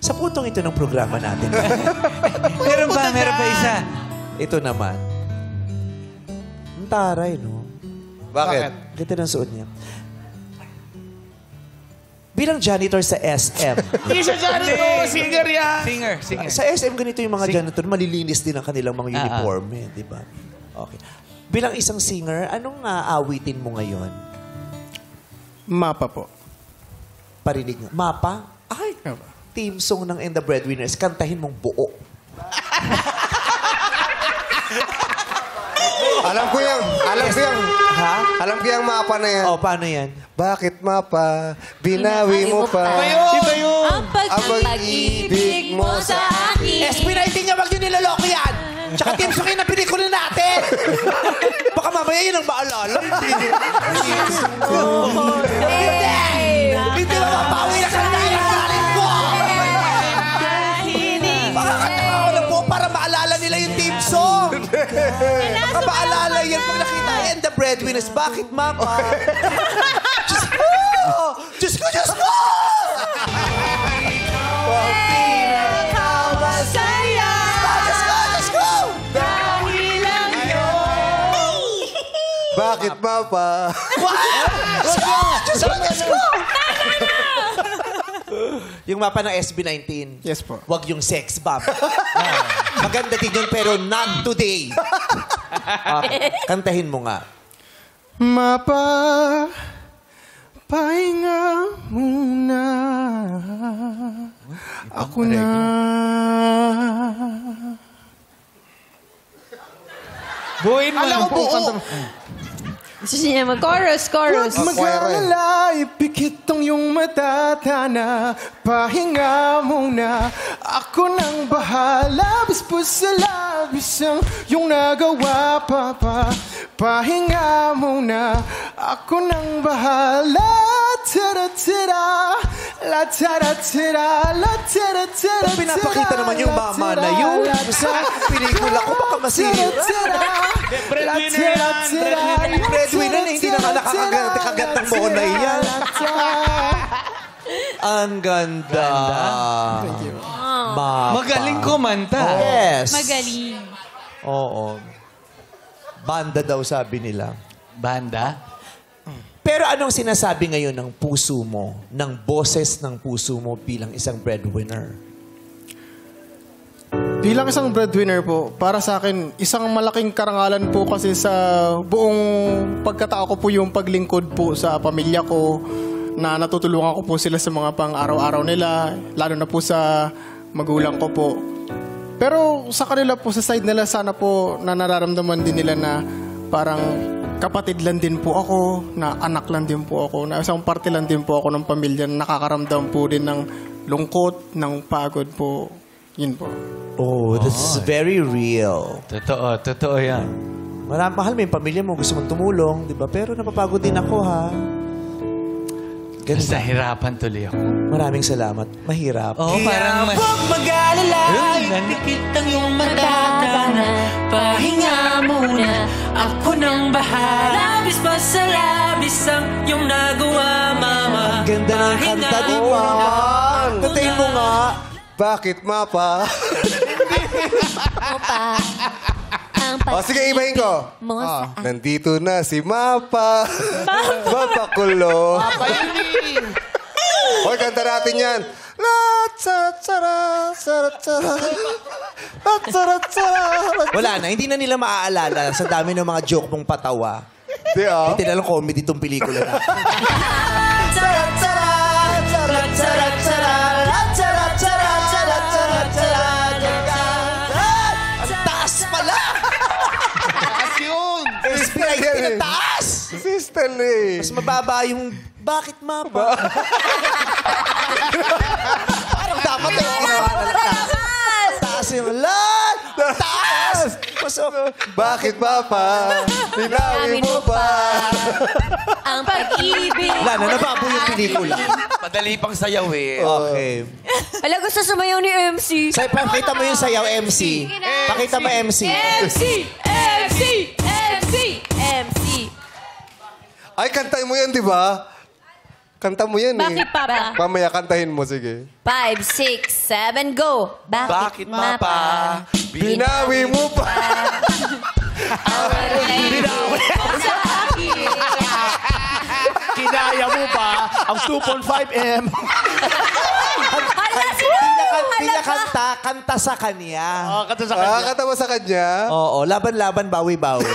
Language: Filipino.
Sa putong ito ng programa natin. Meron pa isa. Ito naman. Ang taray, no? Bakit? Ganda ng suot niya. Bilang janitor sa SM. Hindi siya janitor, singer yan. Singer. Sa SM, ganito yung mga janitor, malilinis din ang kanilang mga uniform. Di ba? Okay. Bilang isang singer, anong aawitin mo ngayon? Mapa po. Parinig nga. Mapa? Ay, team song ng And the Breadwinners. Kantahin mong buo. Alam ko yan. Ha? Alam ko yung mapa na yan. Oh, paano yan? Bakit mapa? Binawi mo pa. Iba yun. Ang pag-ibig mo sa akin. SB19 niya, wag niyo niloloko yan! Tsaka team song yun na pelikula natin! Baka mamaya yun ang maalala. Hindi mo mapawi na kanina ng galit mo! Baka katawa ko lang po para maalala nila yung team song. Baka maalala yan pag nakita yan, The Breadwinners. Bakit, Mama? Diyos ko! Diyos ko! Diyos ko! Pinakamasaya. Diyos ko! Diyos ko! Dahil lang yun. Bakit mapa? Diyos ko! Diyos ko! Diyos ko! Yung mapa ng SB19. Yes po. Wag yung sex bomb. Maganda din yun, pero not today. Kantahin mo nga. Mapa, pahinga muna. Ako na. Buuin mo. Alam ko buo. Gusto niya mag-chorus. Huwag mag-alala, ipikit ang iyong matatana. Pahinga muna, ako nang bahala. Bispos sa labis ang iyong nagawa, Papa. Pahinga muna, ako nang bahala. Tara-tara, la tara-tara, la tara-tara. Pinapakita naman yung mama na yun. Sa pelikula ko, baka masira. Breadwinner yan. Breadwinner na hindi naman nakakagat ng monay yan. Ang ganda. Thank you. Mapa. Magaling kumanta. Yes. Magaling. Oo. Banda daw sabi nila. Banda? Pero anong sinasabi ngayon ng puso mo, ng boses ng puso mo bilang isang breadwinner? Bilang isang breadwinner po, para sa akin, isang malaking karangalan po kasi sa buong pagkatao ko po yung paglingkod po sa pamilya ko, na natutulungan ko po sila sa mga pang-araw-araw nila, lalo na po sa magulang ko po. Pero sa kanila po, sa side nila, sana po na nararamdaman din nila na parang kapatid lang din po ako, na anak lang din po ako, na isang parte lang din po ako ng pamilya na nakakaramdam po din ng lungkot, ng pagod po. Yun po. Oh, this is very real. Totoo yan. Mahal mo yung pamilya mo, gusto mong tumulong, di ba? Pero napapagod din ako, ha? Basta hirapan tuloy ako. Maraming salamat. Mahirap. Oo, parang Huwag mag-alala, ipikit ang iyong matatana. Pahinga muna, ako nang bahala. Labis pa sa labis ang iyong nagawa, Mama. Ganda ng kanta, di ba? Kantahin mo nga. Bakit mapa? Opa. Ang O sige, ibahin ko. mo sa Nandito na si Mapa. Mapakulo. Hoy, kanta natin yan. La tsara tsara tsara tsara. La tsara tsara. Wala na, hindi na nila maaalala sa dami ng mga joke mong patawa. Di ah. Hindi na lang comedy itong pelikula na. Tsara, tsara, tsara, tsara, tsara, la, tsara, tsara, tsara, tsara, tsara, Ang taas pala! Taas yun. SB19 ang taas! Sister eh. Mas mababa yung, bakit mapa? Parang dapat yung taas yung, lan! Taas! Bakit Mapa? Tinawi mo pa. ang pag-ibig. Wala na, nababoy yung pelikula. Madali pang sayaw eh. Okay. Wala, gusto sumayaw ni MC. Say, pakita mo yung sayaw, MC. Pakita mo, MC. MC! MC! MC! MC! Ay, kantahin mo yan, di ba? Kanta mo yan Bakit, Papa? Mamaya kantahin mo, sige. 5, 6, 7, go! Bakit, Papa? Binawi mo pa. Kinaya mo pa ang 2.5M. Hala, Hindi niya kanta sa kanya. Kanta sa kanya. Kanta mo sa kanya. Oo, laban-laban, bawi-bawi.